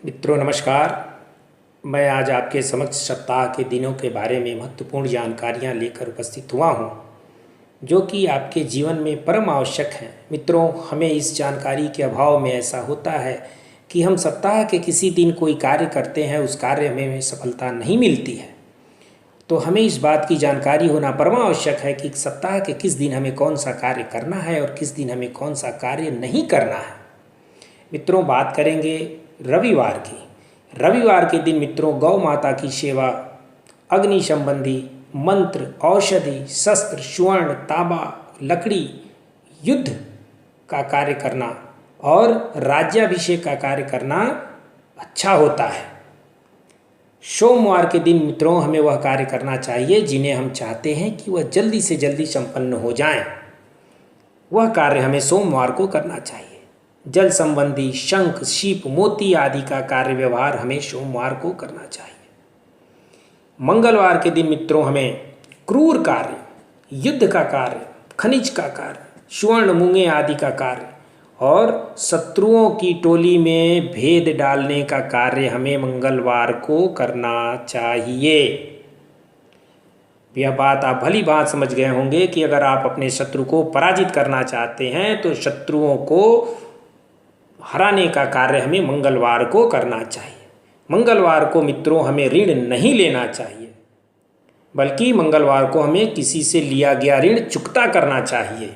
मित्रों नमस्कार। मैं आज आपके समक्ष सप्ताह के दिनों के बारे में महत्वपूर्ण जानकारियां लेकर उपस्थित हुआ हूं, जो कि आपके जीवन में परम आवश्यक हैं। मित्रों, हमें इस जानकारी के अभाव में ऐसा होता है कि हम सप्ताह के किसी दिन कोई कार्य करते हैं, उस कार्य में सफलता नहीं मिलती है। तो हमें इस बात की जानकारी होना परम आवश्यक है कि सप्ताह के किस दिन हमें कौन सा कार्य करना है और किस दिन हमें कौन सा कार्य नहीं करना है। मित्रों, बात करेंगे रविवार की। रविवार के दिन मित्रों, गौ माता की सेवा, अग्नि संबंधी मंत्र, औषधि, शस्त्र, स्वर्ण, तांबा, लकड़ी, युद्ध का कार्य करना और राज्याभिषेक का कार्य करना अच्छा होता है। सोमवार के दिन मित्रों, हमें वह कार्य करना चाहिए जिन्हें हम चाहते हैं कि वह जल्दी से जल्दी संपन्न हो जाएं। वह कार्य हमें सोमवार को करना चाहिए। जल संबंधी शंख, शीप, मोती आदि का कार्य व्यवहार हमें सोमवार को करना चाहिए। मंगलवार के दिन मित्रों, हमें क्रूर कार्य, युद्ध का कार्य, खनिज का कार्य, स्वर्ण मूंगे आदि का कार्य और शत्रुओं की टोली में भेद डालने का कार्य हमें मंगलवार को करना चाहिए। यह बात आप भली बात समझ गए होंगे कि अगर आप अपने शत्रु को पराजित करना चाहते हैं तो शत्रुओं को हराने का कार्य हमें मंगलवार को करना चाहिए। मंगलवार को मित्रों, हमें ऋण नहीं लेना चाहिए, बल्कि मंगलवार को हमें किसी से लिया गया ऋण चुकता करना चाहिए।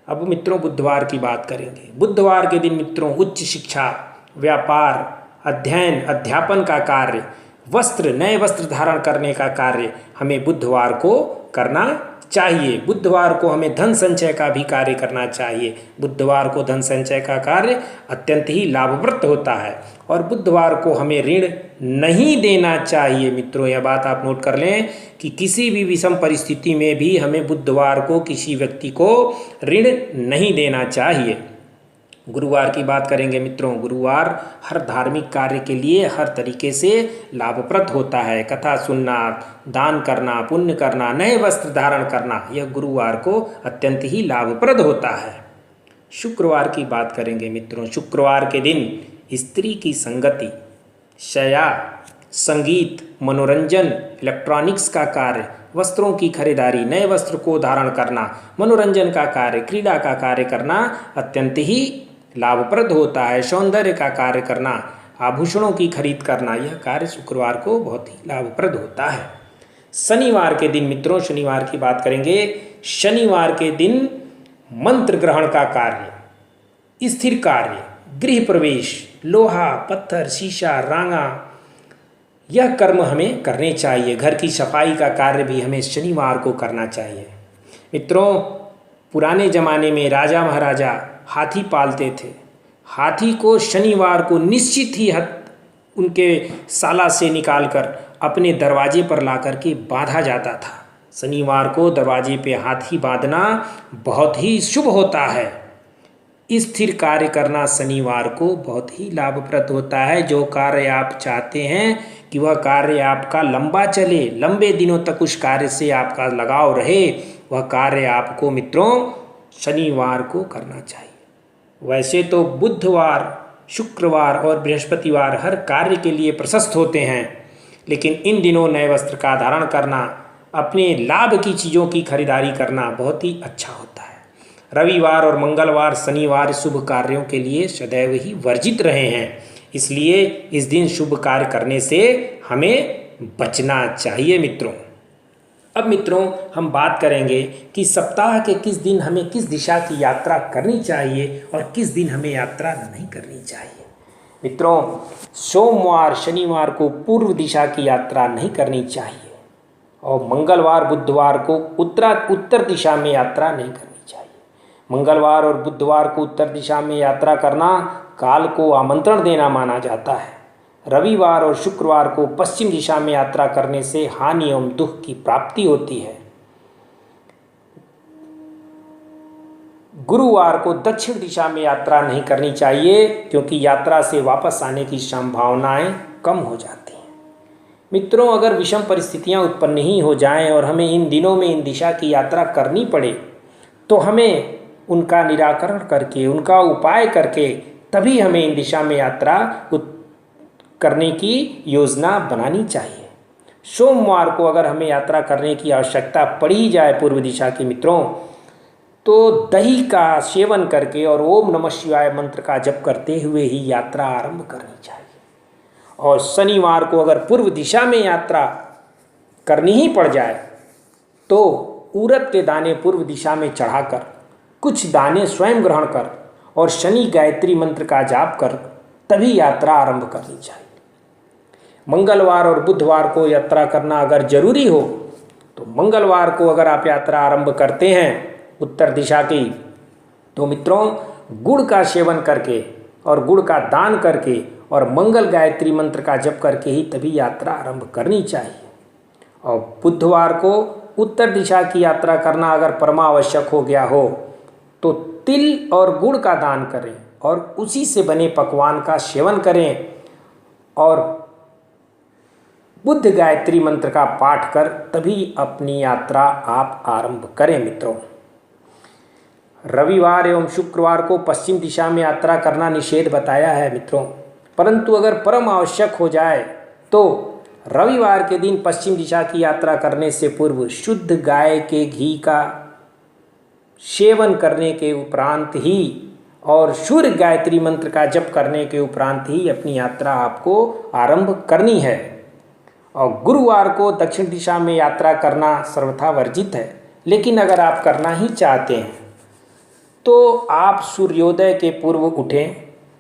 अब मित्रों, बुधवार की बात करेंगे। बुधवार के दिन मित्रों, उच्च शिक्षा, व्यापार, अध्ययन, अध्यापन का कार्य, वस्त्र, नए वस्त्र धारण करने का कार्य हमें बुधवार को करना चाहिए। बुधवार को हमें धन संचय का भी कार्य करना चाहिए। बुधवार को धन संचय का कार्य अत्यंत ही लाभप्रद होता है और बुधवार को हमें ऋण नहीं देना चाहिए। मित्रों, यह बात आप नोट कर लें कि किसी भी विषम परिस्थिति में भी हमें बुधवार को किसी व्यक्ति को ऋण नहीं देना चाहिए। गुरुवार की बात करेंगे मित्रों। गुरुवार हर धार्मिक कार्य के लिए हर तरीके से लाभप्रद होता है। कथा सुनना, दान करना, पुण्य करना, नए वस्त्र धारण करना, यह गुरुवार को अत्यंत ही लाभप्रद होता है। शुक्रवार की बात करेंगे मित्रों। शुक्रवार के दिन स्त्री की संगति, शया, संगीत, मनोरंजन, इलेक्ट्रॉनिक्स का कार्य, वस्त्रों की खरीदारी, नए वस्त्र को धारण करना, मनोरंजन का कार्य, क्रीड़ा का कार्य करना अत्यंत ही लाभप्रद होता है। सौंदर्य का कार्य करना, आभूषणों की खरीद करना, यह कार्य शुक्रवार को बहुत ही लाभप्रद होता है। शनिवार के दिन मित्रों, शनिवार की बात करेंगे। शनिवार के दिन मंत्र ग्रहण का कार्य, स्थिर कार्य, गृह प्रवेश, लोहा, पत्थर, शीशा, रांगा, यह कर्म हमें करने चाहिए। घर की सफाई का कार्य भी हमें शनिवार को करना चाहिए। मित्रों, पुराने ज़माने में राजा महाराजा हाथी पालते थे। हाथी को शनिवार को निश्चित ही उनके साला से निकालकर अपने दरवाजे पर ला कर के बांधा जाता था। शनिवार को दरवाजे पे हाथी बांधना बहुत ही शुभ होता है। स्थिर कार्य करना शनिवार को बहुत ही लाभप्रद होता है। जो कार्य आप चाहते हैं कि वह कार्य आपका लंबा चले, लंबे दिनों तक उस कार्य से आपका लगाव रहे, वह कार्य आपको मित्रों शनिवार को करना चाहिए। वैसे तो बुधवार, शुक्रवार और बृहस्पतिवार हर कार्य के लिए प्रशस्त होते हैं, लेकिन इन दिनों नए वस्त्र का धारण करना, अपने लाभ की चीज़ों की खरीदारी करना बहुत ही अच्छा होता है। रविवार और मंगलवार, शनिवार शुभ कार्यों के लिए सदैव ही वर्जित रहे हैं, इसलिए इस दिन शुभ कार्य करने से हमें बचना चाहिए। मित्रों, अब मित्रों हम बात करेंगे कि सप्ताह के किस दिन हमें किस दिशा की यात्रा करनी चाहिए और किस दिन हमें यात्रा नहीं करनी चाहिए। मित्रों, सोमवार, शनिवार को पूर्व दिशा की यात्रा नहीं करनी चाहिए और मंगलवार, बुधवार को उत्तर दिशा में यात्रा नहीं करनी चाहिए। मंगलवार और बुधवार को उत्तर दिशा में यात्रा करना काल को आमंत्रण देना माना जाता है। रविवार और शुक्रवार को पश्चिम दिशा में यात्रा करने से हानि एवं दुख की प्राप्ति होती है। गुरुवार को दक्षिण दिशा में यात्रा नहीं करनी चाहिए, क्योंकि यात्रा से वापस आने की संभावनाएं कम हो जाती हैं। मित्रों, अगर विषम परिस्थितियां उत्पन्न ही हो जाएं और हमें इन दिनों में इन दिशा की यात्रा करनी पड़े, तो हमें उनका निराकरण करके, उनका उपाय करके तभी हमें इन दिशा में यात्रा करने की योजना बनानी चाहिए। सोमवार को अगर हमें यात्रा करने की आवश्यकता पड़ी जाए पूर्व दिशा के मित्रों, तो दही का सेवन करके और ओम नमः शिवाय मंत्र का जप करते हुए ही यात्रा आरंभ करनी चाहिए। और शनिवार को अगर पूर्व दिशा में यात्रा करनी ही पड़ जाए तो उड़द के दाने पूर्व दिशा में चढ़ाकर कुछ दाने स्वयं ग्रहण कर और शनि गायत्री मंत्र का जाप कर तभी यात्रा आरंभ करनी चाहिए। मंगलवार और बुधवार को यात्रा करना अगर जरूरी हो तो मंगलवार को अगर आप यात्रा आरंभ करते हैं उत्तर दिशा की, तो मित्रों गुड़ का सेवन करके और गुड़ का दान करके और मंगल गायत्री मंत्र का जप करके ही तभी यात्रा आरंभ करनी चाहिए। और बुधवार को उत्तर दिशा की यात्रा करना अगर परमावश्यक हो गया हो तो तिल और गुड़ का दान करें और उसी से बने पकवान का सेवन करें और बुद्ध गायत्री मंत्र का पाठ कर तभी अपनी यात्रा आप आरंभ करें। मित्रों, रविवार एवं शुक्रवार को पश्चिम दिशा में यात्रा करना निषेध बताया है मित्रों, परंतु अगर परम आवश्यक हो जाए तो रविवार के दिन पश्चिम दिशा की यात्रा करने से पूर्व शुद्ध गाय के घी का सेवन करने के उपरांत ही और सूर्य गायत्री मंत्र का जप करने के उपरांत ही अपनी यात्रा आपको आरंभ करनी है। और गुरुवार को दक्षिण दिशा में यात्रा करना सर्वथा वर्जित है, लेकिन अगर आप करना ही चाहते हैं तो आप सूर्योदय के पूर्व उठें,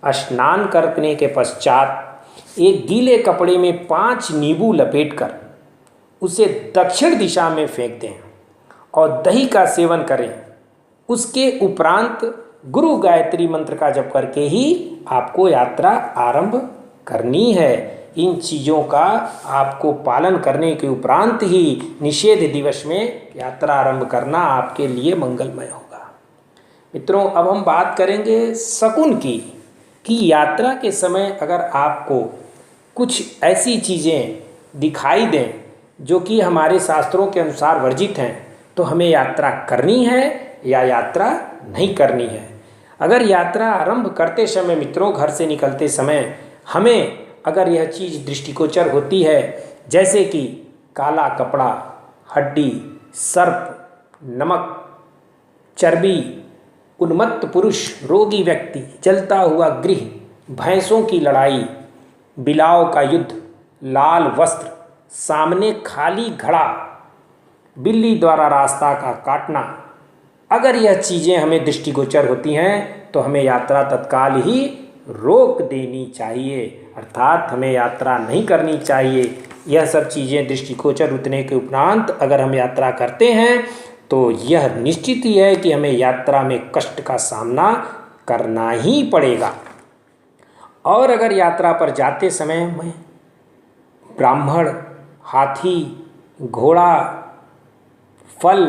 स्नान करने के पश्चात एक गीले कपड़े में 5 नींबू लपेटकर उसे दक्षिण दिशा में फेंक दें और दही का सेवन करें। उसके उपरांत गुरु गायत्री मंत्र का जप करके ही आपको यात्रा आरंभ करनी है। इन चीज़ों का आपको पालन करने के उपरांत ही निषेध दिवस में यात्रा आरंभ करना आपके लिए मंगलमय होगा। मित्रों, अब हम बात करेंगे शकुन की कि यात्रा के समय अगर आपको कुछ ऐसी चीज़ें दिखाई दें जो कि हमारे शास्त्रों के अनुसार वर्जित हैं तो हमें यात्रा करनी है या यात्रा नहीं करनी है। अगर यात्रा आरंभ करते समय मित्रों घर से निकलते समय हमें अगर यह चीज़ दृष्टिगोचर होती है, जैसे कि काला कपड़ा, हड्डी, सर्प, नमक, चर्बी, उन्मत्त पुरुष, रोगी व्यक्ति, जलता हुआ गृह, भैंसों की लड़ाई, बिलाव का युद्ध, लाल वस्त्र, सामने खाली घड़ा, बिल्ली द्वारा रास्ता का काटना, अगर यह चीज़ें हमें दृष्टिगोचर होती हैं तो हमें यात्रा तत्काल ही रोक देनी चाहिए, अर्थात हमें यात्रा नहीं करनी चाहिए। यह सब चीज़ें दृष्टिगोचर उतने के उपरांत अगर हम यात्रा करते हैं तो यह निश्चित ही है कि हमें यात्रा में कष्ट का सामना करना ही पड़ेगा। और अगर यात्रा पर जाते समय में ब्राह्मण, हाथी, घोड़ा, फल,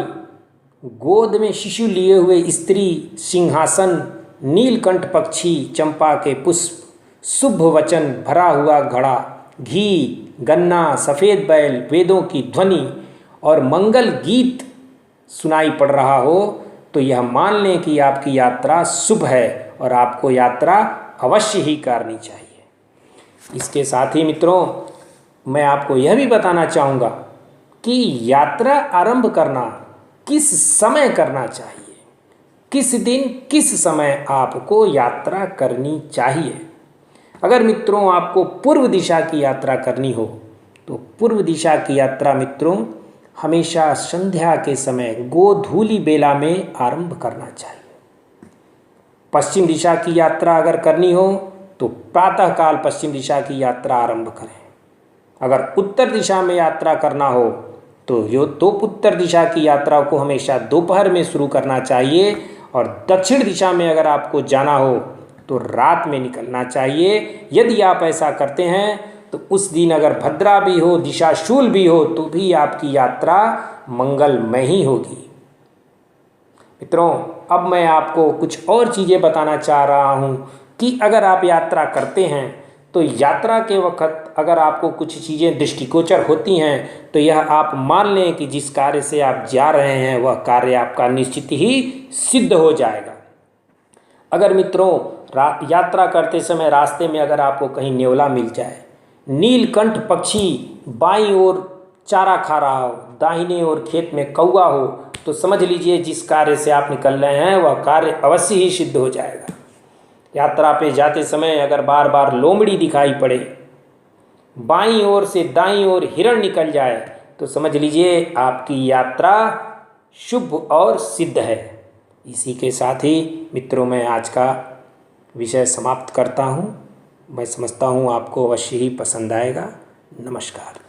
गोद में शिशु लिए हुए स्त्री, सिंहासन, नीलकंठ पक्षी, चंपा के पुष्प, शुभ वचन भरा हुआ घड़ा, घी, गन्ना, सफ़ेद बैल, वेदों की ध्वनि और मंगल गीत सुनाई पड़ रहा हो तो यह मान लें कि आपकी यात्रा शुभ है और आपको यात्रा अवश्य ही करनी चाहिए। इसके साथ ही मित्रों मैं आपको यह भी बताना चाहूँगा कि यात्रा आरंभ करना किस समय करना चाहिए, किस दिन किस समय आपको यात्रा करनी चाहिए। अगर मित्रों आपको पूर्व दिशा की यात्रा करनी हो तो पूर्व दिशा की यात्रा मित्रों हमेशा संध्या के समय गोधूली बेला में आरंभ करना चाहिए। पश्चिम दिशा की यात्रा अगर करनी हो तो प्रातःकाल पश्चिम दिशा की यात्रा आरंभ करें। अगर उत्तर दिशा में यात्रा करना हो तो उत्तर दिशा की यात्रा को हमेशा दोपहर में शुरू करना चाहिए और दक्षिण दिशा में अगर आपको जाना हो तो रात में निकलना चाहिए। यदि आप ऐसा करते हैं तो उस दिन अगर भद्रा भी हो, दिशाशूल भी हो तो भी आपकी यात्रा मंगलमय ही होगी। मित्रों अब मैं आपको कुछ और चीज़ें बताना चाह रहा हूँ कि अगर आप यात्रा करते हैं तो यात्रा के वक्त अगर आपको कुछ चीज़ें दृष्टिगोचर होती हैं तो यह आप मान लें कि जिस कार्य से आप जा रहे हैं वह कार्य आपका निश्चित ही सिद्ध हो जाएगा। अगर मित्रों यात्रा करते समय रास्ते में अगर आपको कहीं नेवला मिल जाए नीलकंठ पक्षी बाईं ओर चारा खा रहा हो, दाहिने ओर खेत में कौवा हो, तो समझ लीजिए जिस कार्य से आप निकल रहे हैं वह कार्य अवश्य ही सिद्ध हो जाएगा। यात्रा पे जाते समय अगर बार बार लोमड़ी दिखाई पड़े, बाईं ओर से दाईं ओर हिरण निकल जाए, तो समझ लीजिए आपकी यात्रा शुभ और सिद्ध है। इसी के साथ ही मित्रों मैं आज का विषय समाप्त करता हूँ। मैं समझता हूँ आपको अवश्य ही पसंद आएगा। नमस्कार।